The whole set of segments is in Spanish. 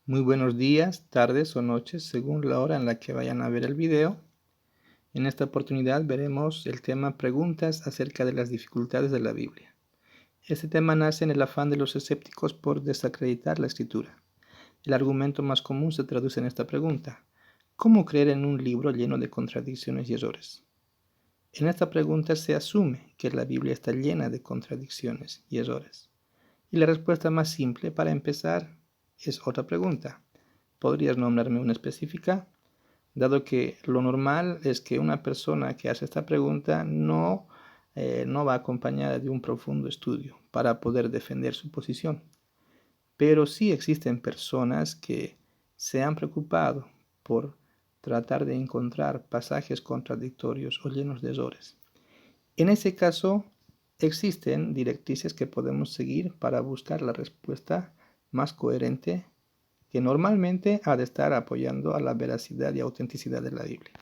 Muy buenos días, tardes o noches, según la hora en la que vayan a ver el video. En esta oportunidad veremos el tema preguntas acerca de las dificultades de la Biblia. Este tema nace en el afán de los escépticos por desacreditar la Escritura. El argumento más común se traduce en esta pregunta: ¿cómo creer en un libro lleno de contradicciones y errores? En esta pregunta se asume que la Biblia está llena de contradicciones y errores. Y la respuesta más simple para empezar es otra pregunta: ¿podrías nombrarme una específica? Dado que lo normal es que una persona que hace esta pregunta no va acompañada de un profundo estudio para poder defender su posición. Pero sí existen personas que se han preocupado por tratar de encontrar pasajes contradictorios o llenos de errores. En ese caso, existen directrices que podemos seguir para buscar la respuesta más coherente, que normalmente ha de estar apoyando a la veracidad y autenticidad de la Biblia.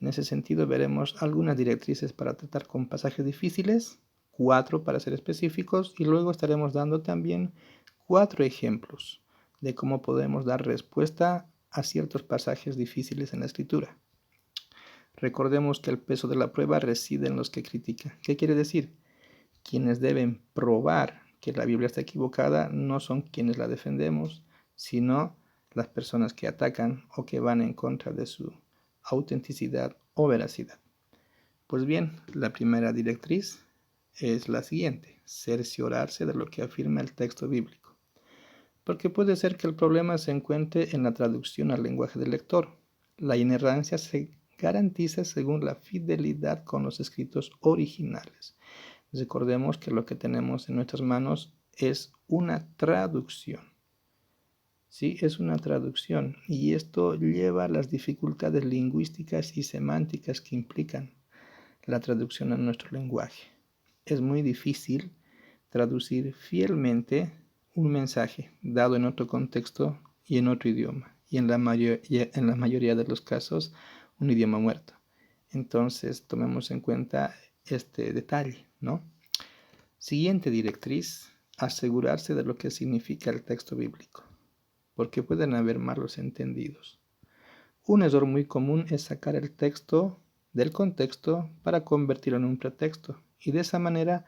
En ese sentido, veremos algunas directrices para tratar con pasajes difíciles, 4 para ser específicos, y luego estaremos dando también 4 ejemplos de cómo podemos dar respuesta a ciertos pasajes difíciles en la Escritura. Recordemos que el peso de la prueba reside en los que critican. ¿Qué quiere decir? Quienes deben probar que la Biblia está equivocada no son quienes la defendemos, sino las personas que atacan o que van en contra de su autenticidad o veracidad. Pues bien, la primera directriz es la siguiente: cerciorarse de lo que afirma el texto bíblico. Porque puede ser que el problema se encuentre en la traducción al lenguaje del lector. La inerrancia se garantiza según la fidelidad con los escritos originales. Recordemos que lo que tenemos en nuestras manos es una traducción. Sí, es una traducción, y esto lleva a las dificultades lingüísticas y semánticas que implican la traducción a nuestro lenguaje. Es muy difícil traducir fielmente un mensaje dado en otro contexto y en otro idioma, y en la mayoría de los casos un idioma muerto. Entonces tomemos en cuenta este detalle, ¿no? Siguiente directriz: asegurarse de lo que significa el texto bíblico, porque pueden haber malos entendidos. Un error muy común es sacar el texto del contexto para convertirlo en un pretexto y de esa manera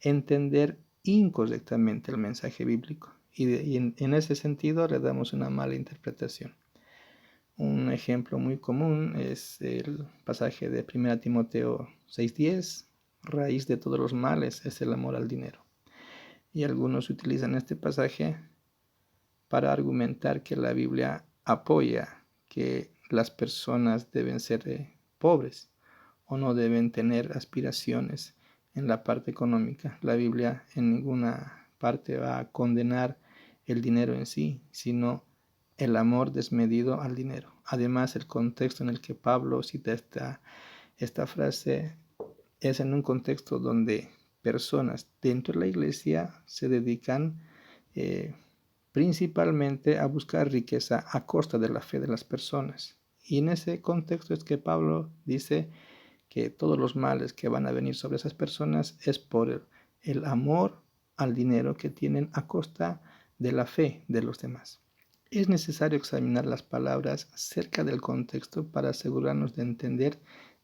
entender incorrectamente el mensaje bíblico, y en ese sentido le damos una mala interpretación. Un ejemplo muy común es el pasaje de 1 Timoteo 6:10: raíz de todos los males es el amor al dinero. Y algunos utilizan este pasaje para argumentar que la Biblia apoya que las personas deben ser pobres o no deben tener aspiraciones en la parte económica. La Biblia en ninguna parte va a condenar el dinero en sí, sino el amor desmedido al dinero. Además, el contexto en el que Pablo cita esta frase es en un contexto donde personas dentro de la iglesia se dedican principalmente a buscar riqueza a costa de la fe de las personas. Y en ese contexto es que Pablo dice que todos los males que van a venir sobre esas personas es por el amor al dinero que tienen a costa de la fe de los demás. Es necesario examinar las palabras cerca del contexto para asegurarnos de entender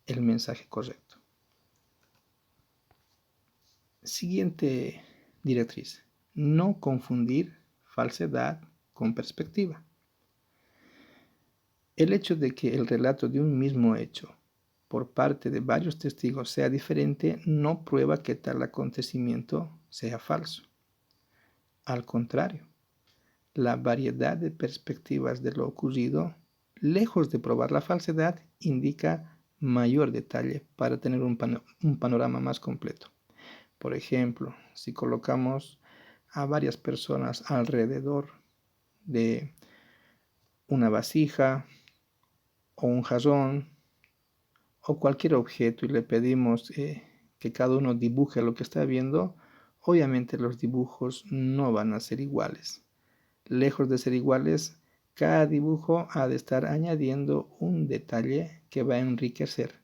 el mensaje correcto. Siguiente directriz: no confundir falsedad con perspectiva. El hecho de que el relato de un mismo hecho por parte de varios testigos sea diferente no prueba que tal acontecimiento sea falso. Al contrario, la variedad de perspectivas de lo ocurrido, lejos de probar la falsedad, indica mayor detalle para tener un panorama más completo. Por ejemplo, si colocamos a varias personas alrededor de una vasija o un jarrón o cualquier objeto y le pedimos que cada uno dibuje lo que está viendo, obviamente los dibujos no van a ser iguales. Lejos de ser iguales, cada dibujo ha de estar añadiendo un detalle que va a enriquecer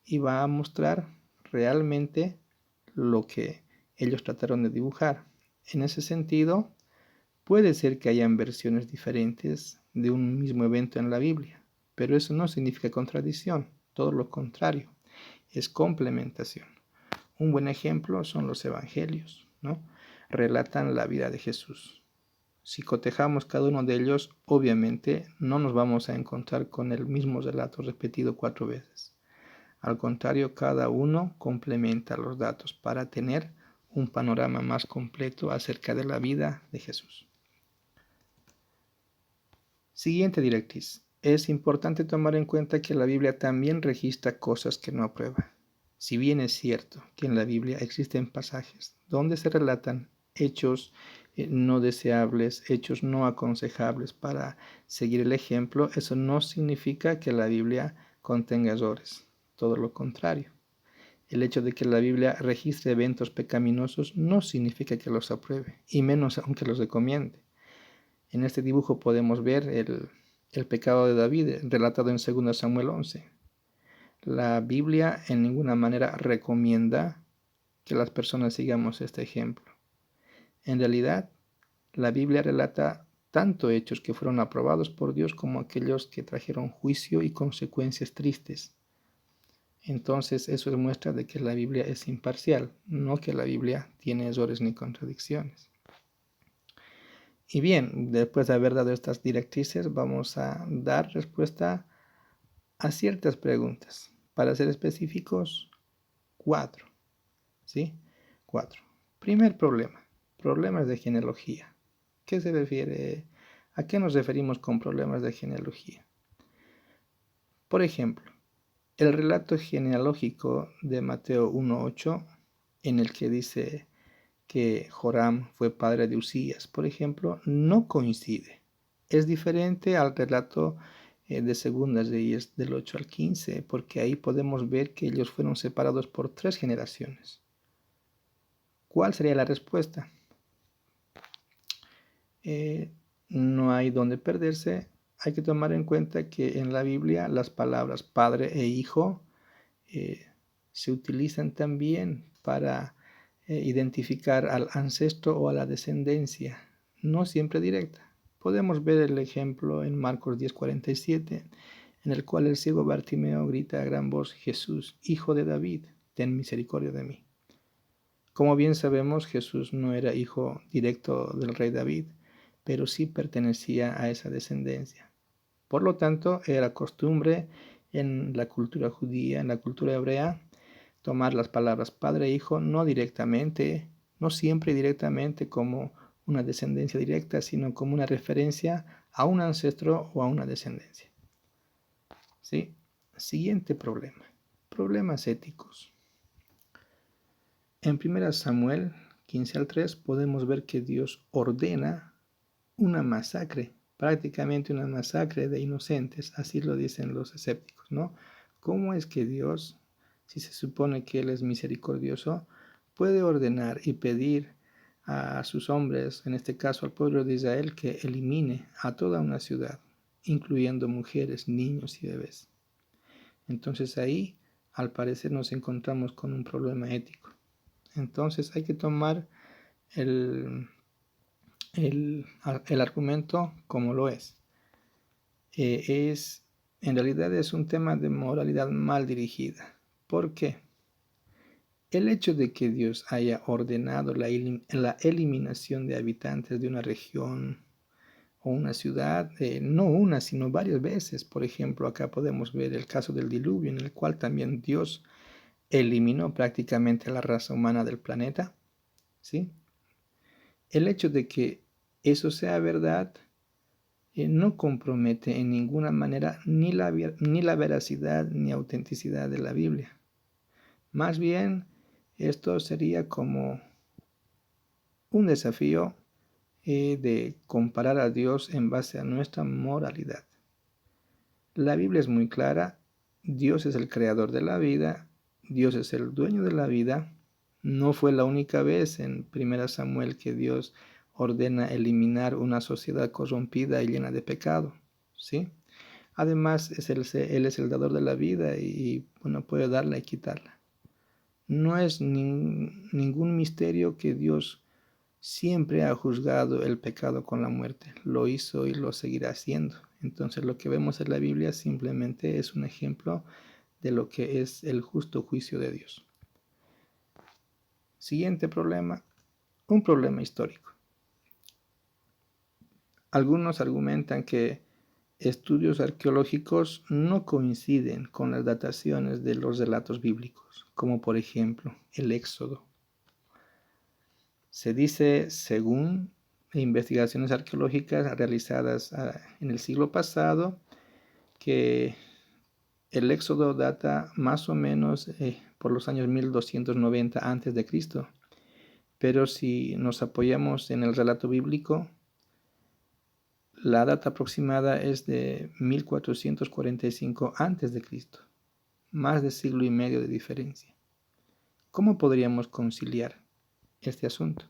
y va a mostrar realmente lo que ellos trataron de dibujar. En ese sentido, Puede ser que hayan versiones diferentes de un mismo evento en la Biblia, pero eso no significa contradicción, todo lo contrario, es complementación. Un buen ejemplo son los evangelios, ¿no? Relatan la vida de Jesús. Si cotejamos cada uno de ellos, obviamente no nos vamos a encontrar con el mismo relato repetido 4 veces. Al contrario, cada uno complementa los datos para tener un panorama más completo acerca de la vida de Jesús. Siguiente directriz. Es importante tomar en cuenta que la Biblia también registra cosas que no aprueba. Si bien es cierto que en la Biblia existen pasajes donde se relatan hechos no deseables, hechos no aconsejables para seguir el ejemplo, eso no significa que la Biblia contenga errores. Todo lo contrario. El hecho de que la Biblia registre eventos pecaminosos no significa que los apruebe, y menos aunque los recomiende. En este dibujo podemos ver el pecado de David relatado en 2 Samuel 11. La Biblia en ninguna manera recomienda que las personas sigamos este ejemplo. En realidad, la Biblia relata tanto hechos que fueron aprobados por Dios como aquellos que trajeron juicio y consecuencias tristes. Entonces eso es muestra de que la Biblia es imparcial, no que la Biblia tiene errores ni contradicciones. Y bien, después de haber dado estas directrices, vamos a dar respuesta a ciertas preguntas. Para ser específicos, 4. ¿Sí? 4. Primer problema, problemas de genealogía. ¿Qué se refiere? ¿A qué nos referimos con problemas de genealogía? Por ejemplo, el relato genealógico de Mateo 1:8, en el que dice que Joram fue padre de Usías, por ejemplo, no coincide. Es diferente al relato de Segundas Reyes del 8 al 15, porque ahí podemos ver que ellos fueron separados por 3 generaciones. ¿Cuál sería la respuesta? No hay donde perderse. Hay que tomar en cuenta que en la Biblia las palabras padre e hijo se utilizan también para identificar al ancestro o a la descendencia, no siempre directa. Podemos ver el ejemplo en Marcos 10:47, en el cual el ciego Bartimeo grita a gran voz: Jesús, hijo de David, ten misericordia de mí. Como bien sabemos, Jesús no era hijo directo del rey David, pero sí pertenecía a esa descendencia. Por lo tanto, era costumbre en la cultura judía, en la cultura hebrea, tomar las palabras padre e hijo no directamente, no siempre directamente como una descendencia directa, sino como una referencia a un ancestro o a una descendencia. ¿Sí? Siguiente problema. Problemas éticos. En 1 Samuel 15:3 podemos ver que Dios ordena una masacre, prácticamente una masacre de inocentes, así lo dicen los escépticos, ¿no? ¿Cómo es que Dios, si se supone que Él es misericordioso, puede ordenar y pedir a sus hombres, en este caso al pueblo de Israel, que elimine a toda una ciudad, incluyendo mujeres, niños y bebés? Entonces ahí, al parecer, nos encontramos con un problema ético. Entonces hay que tomar el argumento como lo es. En realidad es un tema de moralidad mal dirigida. ¿Por qué? El hecho de que Dios haya ordenado la eliminación de habitantes de una región o una ciudad, no una, sino varias veces. Por ejemplo, acá podemos ver el caso del diluvio, en el cual también Dios eliminó prácticamente la raza humana del planeta, ¿sí? El hecho de que eso sea verdad no compromete en ninguna manera ni la veracidad ni autenticidad de la Biblia. Más bien, esto sería como un desafío de comparar a Dios en base a nuestra moralidad. La Biblia es muy clara: Dios es el creador de la vida, Dios es el dueño de la vida. No fue la única vez en 1 Samuel que Dios ordena eliminar una sociedad corrompida y llena de pecado, ¿sí? Además, Él es el dador de la vida y bueno, puede darla y quitarla. No es ningún misterio que Dios siempre ha juzgado el pecado con la muerte. Lo hizo y lo seguirá haciendo. Entonces lo que vemos en la Biblia simplemente es un ejemplo de lo que es el justo juicio de Dios. Siguiente problema, un problema histórico. Algunos argumentan que estudios arqueológicos no coinciden con las dataciones de los relatos bíblicos, como por ejemplo el Éxodo. Se dice, según investigaciones arqueológicas realizadas en el siglo pasado, que el Éxodo data más o menos por los años 1290 a.C., pero si nos apoyamos en el relato bíblico, la data aproximada es de 1445 a.C., más de siglo y medio de diferencia. ¿Cómo podríamos conciliar este asunto?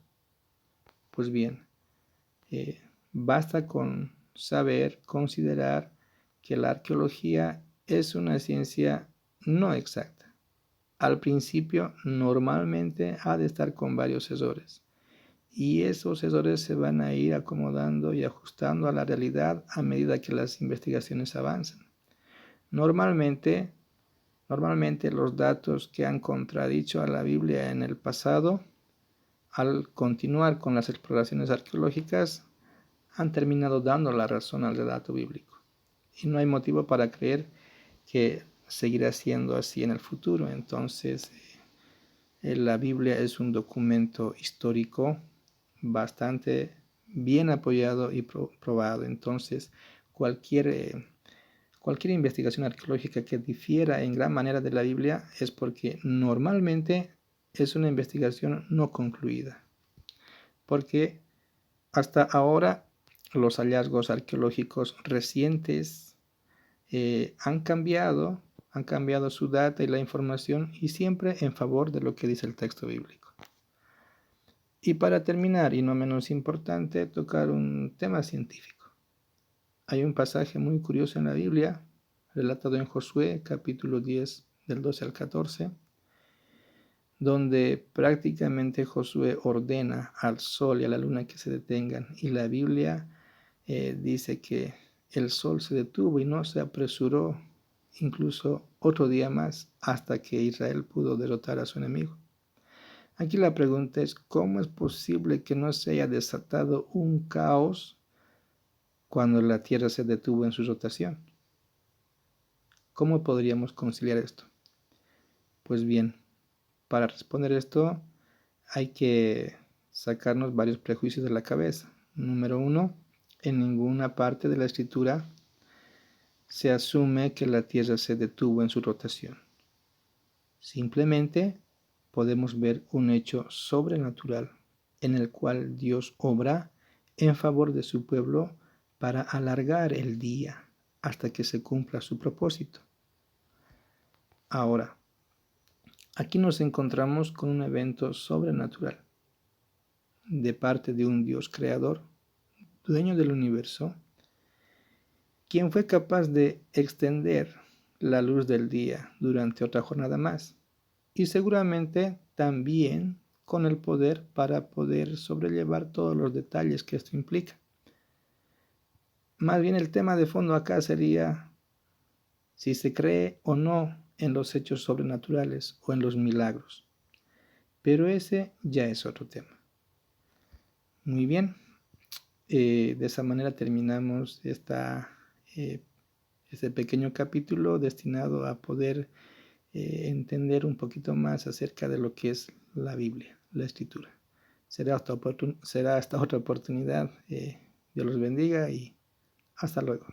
Pues bien, basta con saber, considerar que la arqueología es una ciencia no exacta. Al principio, normalmente ha de estar con varios errores, y esos errores se van a ir acomodando y ajustando a la realidad a medida que las investigaciones avanzan. Normalmente los datos que han contradicho a la Biblia en el pasado, al continuar con las exploraciones arqueológicas, han terminado dando la razón al relato bíblico. Y no hay motivo para creer que seguirá siendo así en el futuro. Entonces, la Biblia es un documento histórico bastante bien apoyado y probado. Entonces, cualquier investigación arqueológica que difiera en gran manera de la Biblia es porque normalmente es una investigación no concluida. Porque hasta ahora los hallazgos arqueológicos recientes han cambiado su data y la información, y siempre en favor de lo que dice el texto bíblico. Y para terminar, y no menos importante, tocar un tema científico. Hay un pasaje muy curioso en la Biblia, relatado en Josué, capítulo 10, del 12 al 14, donde prácticamente Josué ordena al sol y a la luna que se detengan, y la Biblia dice que el sol se detuvo y no se apresuró incluso otro día más hasta que Israel pudo derrotar a su enemigo. Aquí la pregunta es, ¿cómo es posible que no se haya desatado un caos cuando la Tierra se detuvo en su rotación? ¿Cómo podríamos conciliar esto? Pues bien, para responder esto hay que sacarnos varios prejuicios de la cabeza. Número 1, en ninguna parte de la Escritura se asume que la Tierra se detuvo en su rotación. Simplemente podemos ver un hecho sobrenatural en el cual Dios obra en favor de su pueblo para alargar el día hasta que se cumpla su propósito. Ahora, aquí nos encontramos con un evento sobrenatural de parte de un Dios creador, dueño del universo, quien fue capaz de extender la luz del día durante otra jornada más, y seguramente también con el poder para poder sobrellevar todos los detalles que esto implica. Más bien el tema de fondo acá sería si se cree o no en los hechos sobrenaturales o en los milagros, pero ese ya es otro tema. Muy bien, de esa manera terminamos este pequeño capítulo destinado a poder entender un poquito más acerca de lo que es la Biblia, la Escritura. Será hasta otra oportunidad. Dios los bendiga y hasta luego.